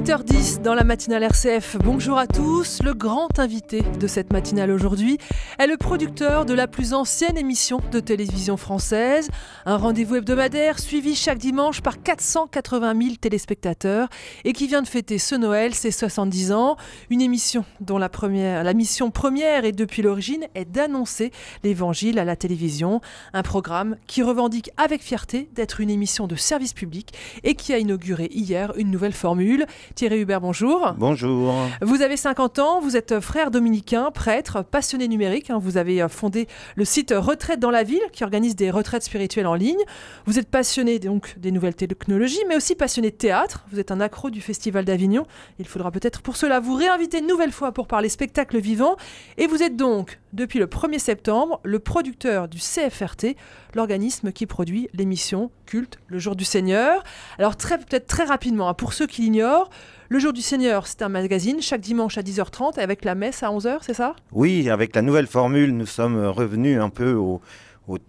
8h10 dans la matinale RCF. Bonjour à tous. Le grand invité de cette matinale aujourd'hui est le producteur de la plus ancienne émission de télévision française. Un rendez-vous hebdomadaire suivi chaque dimanche par 480 000 téléspectateurs et qui vient de fêter ce Noël ses 70 ans. Une émission dont la mission première et depuis l'origine est d'annoncer l'évangile à la télévision. Un programme qui revendique avec fierté d'être une émission de service public et qui a inauguré hier une nouvelle formule. Thierry Hubert, bonjour. Bonjour. Vous avez 50 ans, vous êtes frère dominicain, prêtre, passionné numérique. Vous avez fondé le site Retraite dans la ville qui organise des retraites spirituelles en ligne. Vous êtes passionné donc des nouvelles technologies, mais aussi passionné de théâtre. Vous êtes un accro du Festival d'Avignon. Il faudra peut-être pour cela vous réinviter une nouvelle fois pour parler spectacle vivant. Et vous êtes donc, depuis le 1er septembre, le producteur du CFRT, l'organisme qui produit l'émission culte Le Jour du Seigneur. Alors peut-être très rapidement, pour ceux qui l'ignorent, Le Jour du Seigneur, c'est un magazine chaque dimanche à 10h30 avec la messe à 11h, c'est ça? Oui, avec la nouvelle formule, nous sommes revenus un peu au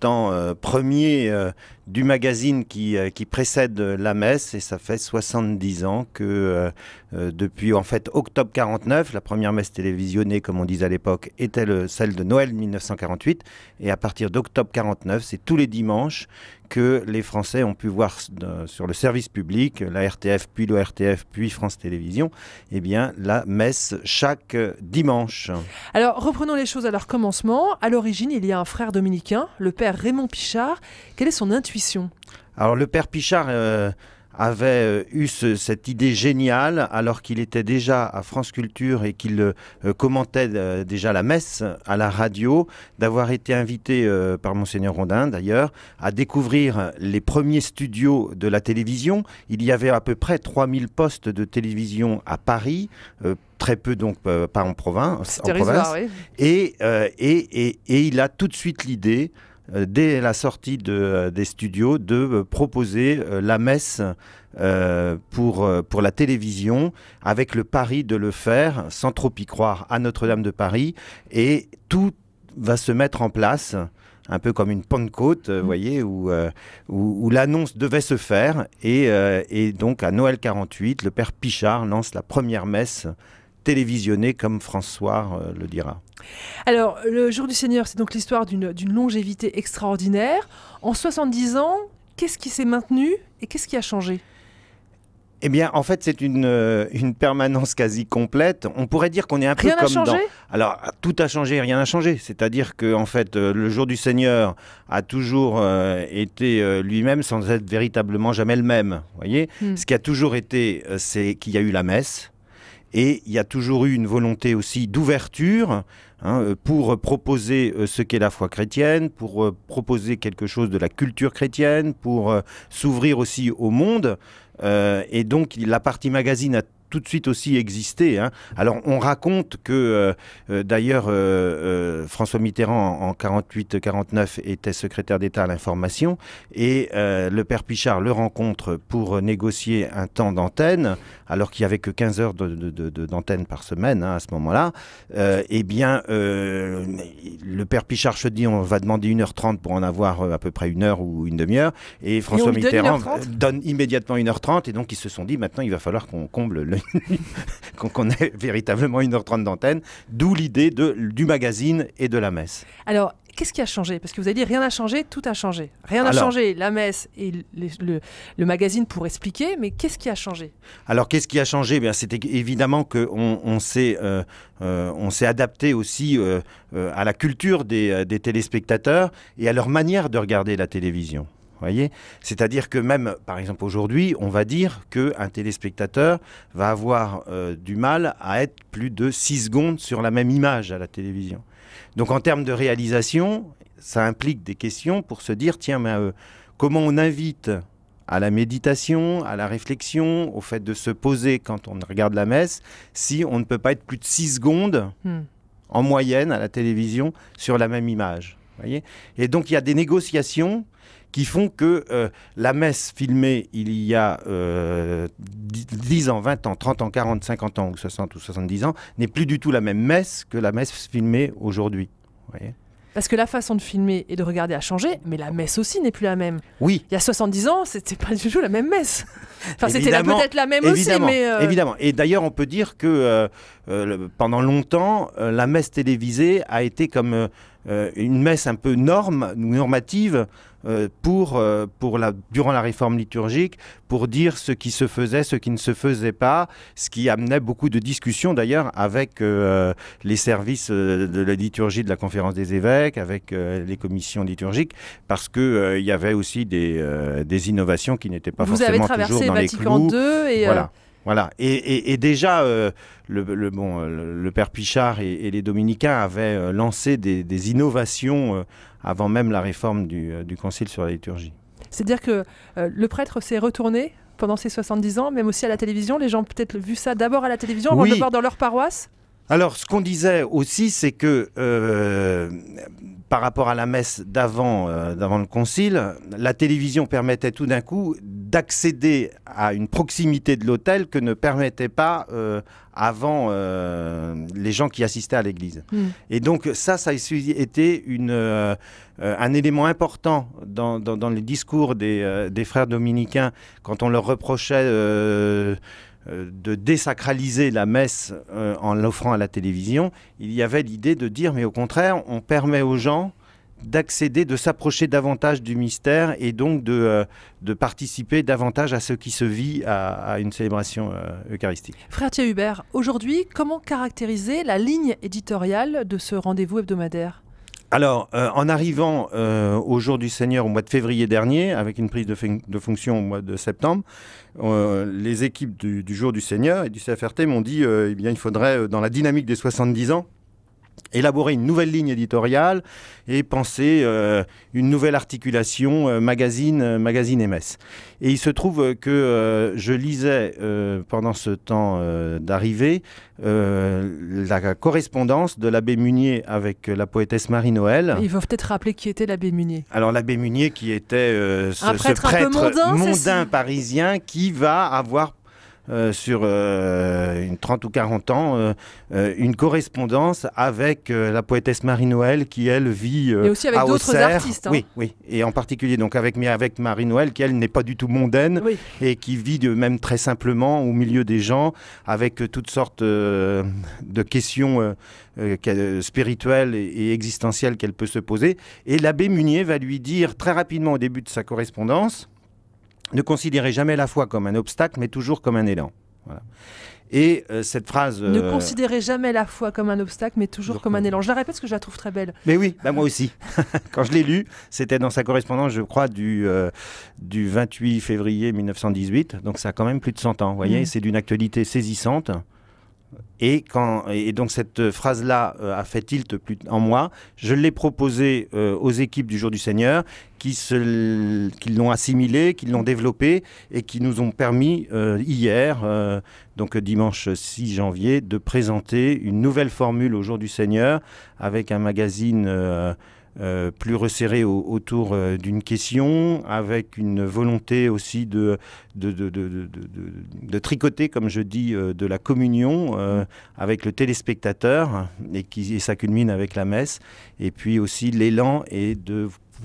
temps premier du magazine qui précède la messe, et ça fait 70 ans que depuis en fait octobre 49, la première messe télévisionnée comme on disait à l'époque était celle de Noël 1948, et à partir d'octobre 49, c'est tous les dimanches que les Français ont pu voir sur le service public, la RTF, puis l'ORTF, puis France Télévisions, eh bien, la messe chaque dimanche. Alors, reprenons les choses à leur commencement. À l'origine, il y a un frère dominicain, le père Raymond Pichard. Quelle est son intuition? Alors, le père Pichard avait eu cette idée géniale alors qu'il était déjà à France Culture et qu'il commentait déjà la messe à la radio, d'avoir été invité par Monseigneur Rondin d'ailleurs à découvrir les premiers studios de la télévision. Il y avait à peu près 3000 postes de télévision à Paris, très peu donc pas en province. Oui. Et il a tout de suite l'idée, dès la sortie des studios, de proposer la messe pour la télévision, avec le pari de le faire sans trop y croire à Notre-Dame de Paris, et tout va se mettre en place un peu comme une Pentecôte, vous voyez, où l'annonce devait se faire, et donc à Noël 48, le père Pichard lance la première messe télévisionnée, comme François le dira. Alors, Le Jour du Seigneur, c'est donc l'histoire d'une longévité extraordinaire. En 70 ans, qu'est-ce qui s'est maintenu et qu'est-ce qui a changé? Eh bien, en fait, c'est une permanence quasi complète. On pourrait dire qu'on est un peu comme dans... Rien n'a changé ? Alors, tout a changé, rien n'a changé. C'est-à-dire que, en fait, le Jour du Seigneur a toujours été lui-même, sans être véritablement jamais le même. Vous voyez ? Ce qui a toujours été, c'est qu'il y a eu la messe. Et il y a toujours eu une volonté aussi d'ouverture pour proposer ce qu'est la foi chrétienne, pour proposer quelque chose de la culture chrétienne, pour s'ouvrir aussi au monde. Et donc la partie magazine a tout de suite aussi existé. Alors on raconte que d'ailleurs François Mitterrand en 48-49 était secrétaire d'État à l'information, et le père Pichard le rencontre pour négocier un temps d'antenne, alors qu'il n'y avait que 15 heures d'antenne par semaine à ce moment-là. Eh bien le père Pichard se dit on va demander 1h30 pour en avoir à peu près 1 heure ou une demi-heure, et François Mitterrand donne immédiatement 1h30, et donc ils se sont dit maintenant il va falloir qu'on comble qu'on ait véritablement 1h30 d'antenne, d'où l'idée du magazine et de la messe. Alors, qu'est-ce qui a changé? Parce que vous avez dit rien n'a changé, tout a changé. Rien n'a changé, la messe et le magazine pour expliquer, mais qu'est-ce qui a changé? Alors, qu'est-ce qui a changé? C'était évidemment qu'on s'est adapté aussi à la culture des téléspectateurs et à leur manière de regarder la télévision. Voyez, c'est-à-dire que même, par exemple, aujourd'hui, on va dire qu'un téléspectateur va avoir du mal à être plus de 6 secondes sur la même image à la télévision. Donc, en termes de réalisation, ça implique des questions pour se dire, tiens, mais, comment on invite à la méditation, à la réflexion, au fait de se poser quand on regarde la messe, si on ne peut pas être plus de 6 secondes en moyenne à la télévision sur la même image. Voyez, et donc, il y a des négociations qui font que la messe filmée il y a 10 ans, 20 ans, 30 ans, 40, 50 ans, ou 60 ou 70 ans, n'est plus du tout la même messe que la messe filmée aujourd'hui. Vous voyez ? Parce que la façon de filmer et de regarder a changé, mais la messe aussi n'est plus la même. Oui. Il y a 70 ans, c'était pas du tout la même messe. Enfin, c'était peut-être la même évidemment, aussi, mais... Évidemment. Et d'ailleurs, on peut dire que pendant longtemps, la messe télévisée a été comme une messe un peu normative durant la réforme liturgique, pour dire ce qui se faisait, ce qui ne se faisait pas, ce qui amenait beaucoup de discussions d'ailleurs avec les services de la liturgie de la Conférence des évêques, avec les commissions liturgiques, parce qu'il y avait aussi des innovations qui n'étaient pas forcément toujours dans les clous. Vatican II et... Voilà. Et déjà, le père Pichard et les dominicains avaient lancé des innovations avant même la réforme du Concile sur la liturgie. C'est-à-dire que le prêtre s'est retourné pendant ces 70 ans, même aussi à la télévision. Les gens ont peut-être vu ça d'abord à la télévision avant de le voir dans leur paroisse. Alors, ce qu'on disait aussi, c'est que par rapport à la messe d'avant le Concile, la télévision permettait tout d'un coup d'accéder à une proximité de l'autel que ne permettait pas avant les gens qui assistaient à l'église. Et donc ça a été un élément important dans les discours des frères dominicains quand on leur reprochait de désacraliser la messe en l'offrant à la télévision. Il y avait l'idée de dire, mais au contraire, on permet aux gens d'accéder, de s'approcher davantage du mystère et donc de participer davantage à ce qui se vit à une célébration eucharistique. Frère Thierry Hubert, aujourd'hui, comment caractériser la ligne éditoriale de ce rendez-vous hebdomadaire ? Alors, en arrivant au Jour du Seigneur au mois de février dernier, avec une prise de fonction au mois de septembre, les équipes du Jour du Seigneur et du CFRT m'ont dit eh bien, il faudrait, dans la dynamique des 70 ans, élaborer une nouvelle ligne éditoriale et penser une nouvelle articulation magazine et messe. Et il se trouve que je lisais pendant ce temps d'arrivée la correspondance de l'abbé Munier avec la poétesse Marie-Noël. Il faut peut-être rappeler qui était l'abbé Munier. Alors l'abbé Munier qui était ce prêtre mondain parisien qui va avoir sur une 30 ou 40 ans, une correspondance avec la poétesse Marie-Noël qui, elle, vit et aussi avec d'autres artistes. Oui, et en particulier donc avec Marie-Noël qui, elle, n'est pas du tout mondaine et qui vit même très simplement au milieu des gens avec toutes sortes de questions spirituelles et existentielles qu'elle peut se poser. Et l'abbé Munier va lui dire très rapidement au début de sa correspondance: ne considérez jamais la foi comme un obstacle, mais toujours comme un élan. Voilà. Et cette phrase... Ne considérez jamais la foi comme un obstacle, mais toujours comme un élan. Je la répète parce que je la trouve très belle. Mais oui, moi aussi. Quand je l'ai lu, c'était dans sa correspondance, je crois, du 28 février 1918. Donc ça a quand même plus de 100 ans. Vous voyez, c'est d'une actualité saisissante. Et donc cette phrase-là a fait tilt en moi. Je l'ai proposée aux équipes du Jour du Seigneur qui l'ont assimilée, qui l'ont développée et qui nous ont permis hier, donc dimanche 6 janvier, de présenter une nouvelle formule au Jour du Seigneur avec un magazine plus resserré autour d'une question, avec une volonté aussi de tricoter, comme je dis, de la communion avec le téléspectateur, et ça culmine avec la messe, et puis aussi l'élan et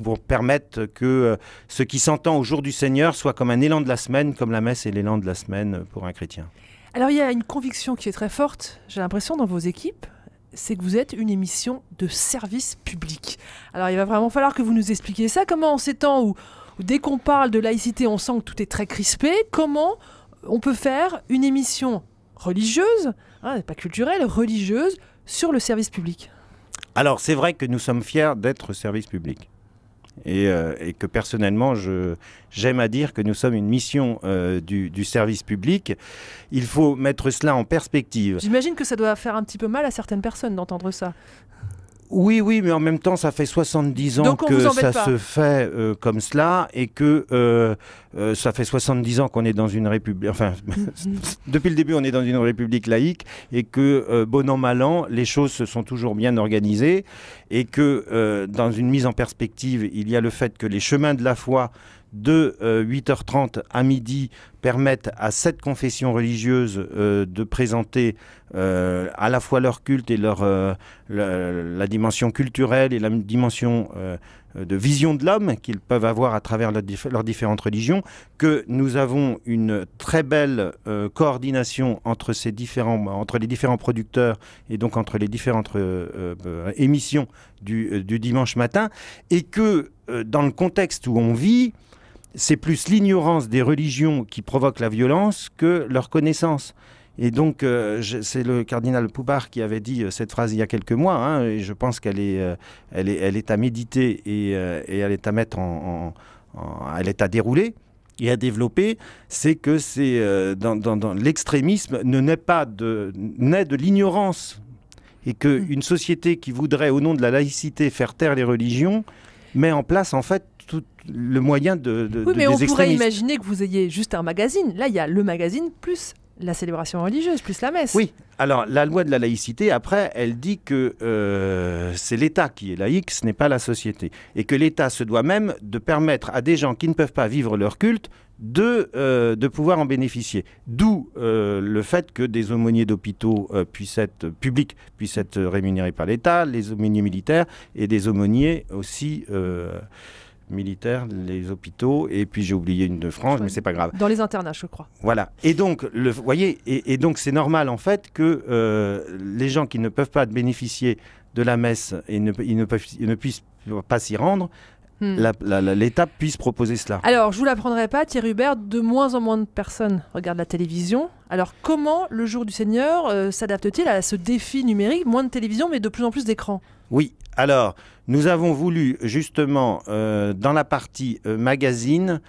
pour permettre que ce qui s'entend au Jour du Seigneur soit comme un élan de la semaine, comme la messe est l'élan de la semaine pour un chrétien. Alors il y a une conviction qui est très forte, j'ai l'impression, dans vos équipes, c'est que vous êtes une émission de service public. Alors il va vraiment falloir que vous nous expliquiez ça. Comment en ces temps où dès qu'on parle de laïcité, on sent que tout est très crispé, comment on peut faire une émission religieuse, pas culturelle, religieuse, sur le service public? Alors c'est vrai que nous sommes fiers d'être service public. Et que personnellement, j'aime à dire que nous sommes une mission du service public. Il faut mettre cela en perspective. J'imagine que ça doit faire un petit peu mal à certaines personnes d'entendre ça. Oui, mais en même temps, ça fait 70 ans que ça se fait comme cela et que ça fait 70 ans qu'on est dans une république... Enfin, depuis le début, on est dans une république laïque et que, bon an, mal an, les choses se sont toujours bien organisées et que, dans une mise en perspective, il y a le fait que les chemins de la foi de 8h30 à midi permettent à 7 confessions religieuses de présenter à la fois leur culte et la dimension culturelle et la dimension de vision de l'homme qu'ils peuvent avoir à travers leurs différentes religions, que nous avons une très belle coordination entre les différents producteurs et donc entre les différentes émissions du dimanche matin, et que dans le contexte où on vit, c'est plus l'ignorance des religions qui provoque la violence que leur connaissance. Et donc, c'est le cardinal Poupart qui avait dit cette phrase il y a quelques mois, hein, et je pense qu'elle est à méditer et elle est à mettre elle est à dérouler et à développer. C'est que dans l'extrémisme naît de l'ignorance, et qu'une société qui voudrait, au nom de la laïcité, faire taire les religions, met en place en fait tout le moyen des mais on extrémistes. pourrait imaginer que vous ayez juste un magazine. Là, il y a le magazine plus la célébration religieuse, plus la messe. Oui, alors la loi de la laïcité, après, elle dit que c'est l'État qui est laïque, ce n'est pas la société. Et que l'État se doit même de permettre à des gens qui ne peuvent pas vivre leur culte de pouvoir en bénéficier. D'où le fait que des aumôniers d'hôpitaux publics puissent être rémunérés par l'État, les aumôniers militaires et des aumôniers aussi militaires, les hôpitaux, et puis j'ai oublié une de France, mais c'est pas grave. Dans les internats, je crois. Voilà. Et donc, vous voyez, et donc c'est normal en fait que les gens qui ne peuvent pas bénéficier de la messe et ne puissent pas s'y rendre, l'État puisse proposer cela. Alors, je vous l'apprendrai pas, Thierry Hubert, de moins en moins de personnes regardent la télévision. Alors, comment le jour du Seigneur s'adapte-t-il à ce défi numérique? Moins de télévision, mais de plus en plus d'écrans. Oui, alors, nous avons voulu justement, dans la partie magazine,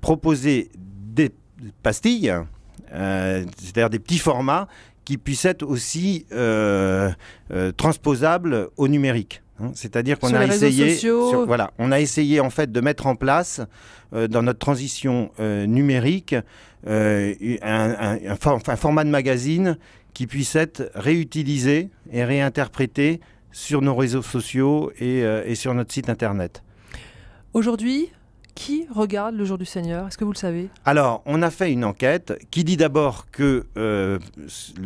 proposer des pastilles, c'est-à-dire des petits formats qui puissent être aussi transposables au numérique. C'est-à-dire qu'on a essayé en fait de mettre en place dans notre transition numérique un format de magazine qui puisse être réutilisé et réinterprété sur nos réseaux sociaux et sur notre site internet. Aujourd'hui, qui regarde le jour du Seigneur? Est-ce que vous le savez? Alors, on a fait une enquête qui dit d'abord que, le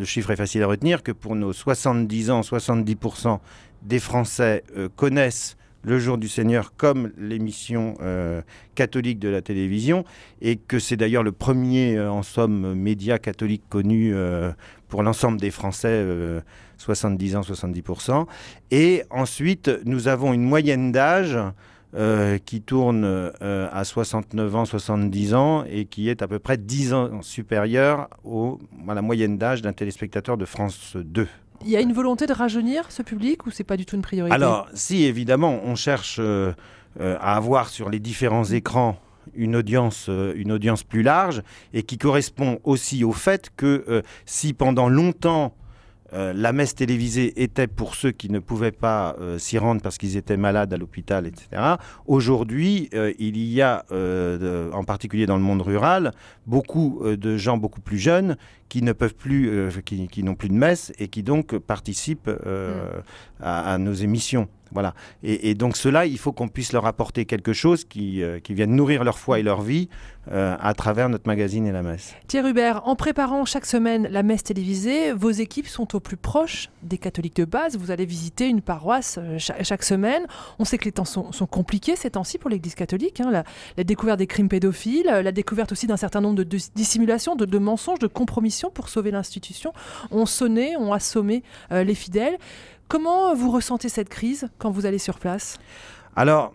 chiffre est facile à retenir, que pour nos 70 ans, 70% des Français connaissent le jour du Seigneur comme l'émission catholique de la télévision, et que c'est d'ailleurs le premier, en somme, média catholique connu pour l'ensemble des Français, 70 ans, 70%. Et ensuite, nous avons une moyenne d'âge qui tourne à 69 ans, 70 ans, et qui est à peu près 10 ans supérieure à la moyenne d'âge d'un téléspectateur de France 2. Il y a une volonté de rajeunir ce public, ou c'est pas du tout une priorité? Alors, si, évidemment, on cherche à avoir sur les différents écrans une audience plus large, et qui correspond aussi au fait que si pendant longtemps la messe télévisée était pour ceux qui ne pouvaient pas s'y rendre parce qu'ils étaient malades à l'hôpital, etc. Aujourd'hui, il y a, en particulier dans le monde rural, beaucoup de gens beaucoup plus jeunes qui ne peuvent plus, qui n'ont plus de messe, et qui donc participent à nos émissions. Voilà. Et donc cela, il faut qu'on puisse leur apporter quelque chose qui vienne nourrir leur foi et leur vie à travers notre magazine et la messe. Thierry Hubert, en préparant chaque semaine la messe télévisée, vos équipes sont au plus proche des catholiques de base. Vous allez visiter une paroisse chaque semaine. On sait que les temps sont compliqués ces temps-ci pour l'Église catholique. Hein. La découverte des crimes pédophiles, la découverte aussi d'un certain nombre de dissimulations, de mensonges, de compromissions pour sauver l'institution, ont assommé les fidèles. Comment vous ressentez cette crise quand vous allez sur place? Alors,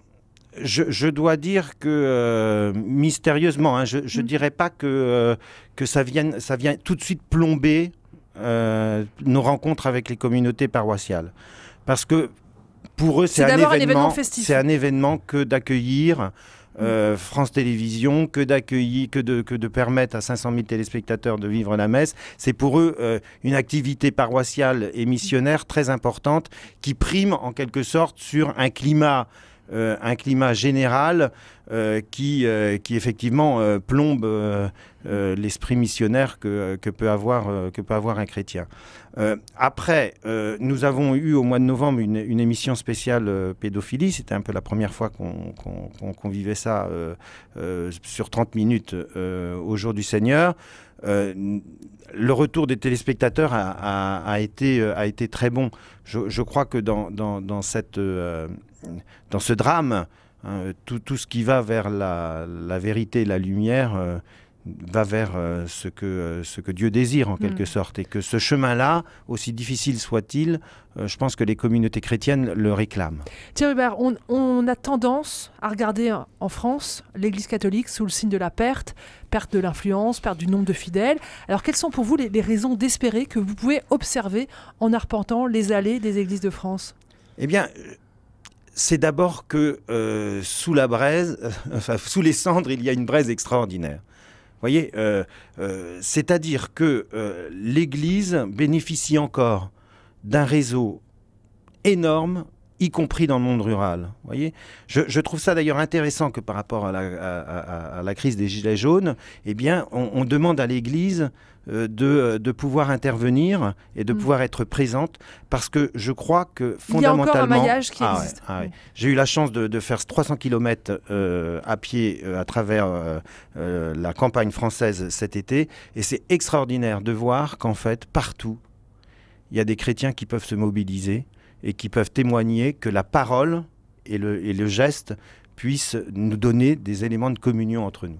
je dois dire que, mystérieusement, hein, je ne dirais pas que ça vient tout de suite plomber nos rencontres avec les communautés paroissiales. Parce que pour eux, c'est un événement que d'accueillir France Télévisions, que de permettre à 500 000 téléspectateurs de vivre la messe. C'est pour eux une activité paroissiale et missionnaire très importante qui prime en quelque sorte sur un climat un climat général qui effectivement plombe l'esprit missionnaire que peut avoir un chrétien. Après, nous avons eu au mois de novembre une émission spéciale pédophilie. C'était un peu la première fois qu'on vivait ça sur 30 minutes au jour du Seigneur. Le retour des téléspectateurs a été très bon. Je crois que dans ce drame, tout ce qui va vers la vérité et la lumière va vers ce que Dieu désire en quelque sorte. Et que ce chemin-là, aussi difficile soit-il, je pense que les communautés chrétiennes le réclament. Thierry Hubert, on a tendance à regarder en France l'Église catholique sous le signe de la perte de l'influence, perte du nombre de fidèles. Alors quelles sont pour vous les raisons d'espérer que vous pouvez observer en arpentant les allées des églises de France? Eh bien, c'est d'abord que sous la braise, sous les cendres, il y a une braise extraordinaire. Vous voyez, c'est-à-dire que l'Église bénéficie encore d'un réseau énorme, y compris dans le monde rural. Vous voyez, je trouve ça d'ailleurs intéressant que par rapport à la crise des Gilets jaunes, eh bien, on demande à l'Église de pouvoir intervenir et de pouvoir être présente, parce que je crois que fondamentalement... Il y a encore un maillage qui existe. Ouais. J'ai eu la chance de faire 300 km à pied à travers la campagne française cet été, et c'est extraordinaire de voir qu'en fait, partout, il y a des chrétiens qui peuvent se mobiliser et qui peuvent témoigner que la parole et le geste puissent nous donner des éléments de communion entre nous.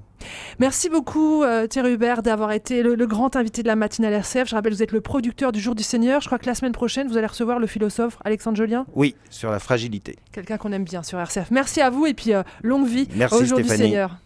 Merci beaucoup Thierry Hubert d'avoir été le grand invité de la matinale RCF. Je rappelle, vous êtes le producteur du Jour du Seigneur. Je crois que la semaine prochaine, vous allez recevoir le philosophe Alexandre Jolien. Oui, sur la fragilité. Quelqu'un qu'on aime bien sur RCF. Merci à vous et puis longue vie Merci, au Jour Stéphanie. du Seigneur.